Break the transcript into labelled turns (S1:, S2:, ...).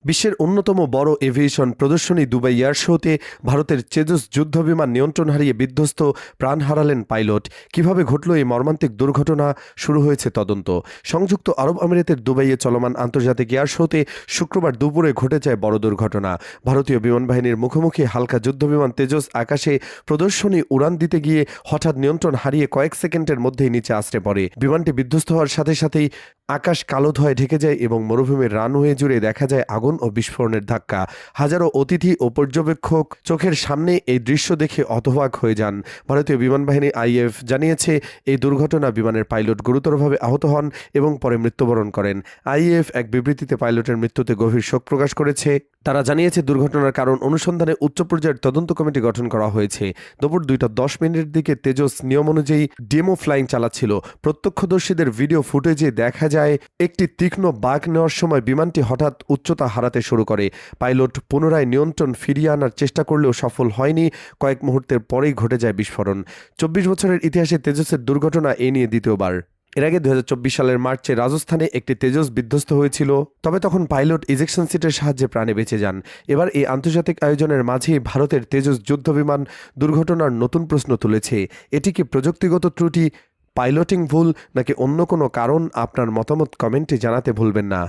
S1: বিশ্বের অন্যতম বড় এভিয়েশন প্রদর্শনী দুবাই এয়ার শোতে ভারতের তেজস যুদ্ধবিমান নিয়ন্ত্রণ হারিয়ে বিধ্বস্ত, প্রাণ হারালেন পাইলট। কিভাবে ঘটল এই মর্মান্তিক দুর্ঘটনা? শুরু হয়েছে তদন্ত। সংযুক্ত আরব আমিরাতের দুবাইয়ে চলমান আন্তর্জাতিক এয়ার শোতে শুক্রবার দুপুরে ঘটে যায় বড় দুর্ঘটনা। ভারতীয় বিমান বাহিনীর মুখোমুখি হালকা যুদ্ধবিমান তেজস আকাশে প্রদর্শনী উড়ান দিতে গিয়ে হঠাৎ নিয়ন্ত্রণ হারিয়ে কয়েক সেকেন্ডের মধ্যেই নিচে আছড়ে পড়ে। বিমানটি বিধ্বস্ত হওয়ার সাথে সাথেই আকাশ কালো ধোঁয়ায় ঢেকে যায় এবং মরুভূমির রানওয়ে জুড়ে দেখা যায় আগুন ও বিস্ফোরণের ধাক্কা। হাজারো অতিথি ও পর্যবেক্ষক চোখের সামনে এই দৃশ্য দেখে হতবাক হয়ে যান। ভারতীয় বিমান বাহিনী আইএএফ জানিয়েছে, এই দুর্ঘটনা বিমানের পাইলট গুরুতরভাবে আহত হন এবং পরে মৃত্যুবরণ করেন। আইএএফ এক বিবৃতিতে পাইলটের মৃত্যুতে গভীর শোক প্রকাশ করেছে। তারা জানিয়েছে, দুর্ঘটনার কারণ অনুসন্ধানে উচ্চ পর্যায়ের তদন্ত কমিটি গঠন করা হয়েছে। দুপুর 2:10 দিকে তেজস নিয়ম অনুযায়ী ডেমো ফ্লাইং চালাচ্ছিল। প্রত্যক্ষদর্শীদের ভিডিও ফুটেজে দেখা যায় একটি তীক্ষ্ণ বাঁক নেওয়ার সময় বিমানটি হঠাৎ উচ্চতা হারাতে শুরু করে। পাইলট পুনরায় নিয়ন্ত্রণ ফিরিয়ে আনার চেষ্টা করলেও সফল হয়নি। কয়েক মুহূর্তের পরেই ঘটে যায় বিস্ফোরণ। 24 বছরের ইতিহাসে তেজসের দুর্ঘটনা এ নিয়ে দ্বিতীয়বার। এর আগে 2024 সালের মার্চে রাজস্থানে একটি তেজস বিধ্বস্ত হয়েছিল, তবে তখন পাইলট ইজেকশন সিটের সাহায্যে প্রাণে বেঁচে যান। এবার এই আন্তর্জাতিক আয়োজনের মাঝেই ভারতের তেজস যুদ্ধবিমান দুর্ঘটনার নতুন প্রশ্ন তুলেছে। এটি কি প্রযুক্তিগত ত্রুটি, পাইলটিং ভুল, নাকি অন্য কোনো কারণ? আপনার মতামত কমেন্টে জানাতে ভুলবেন না।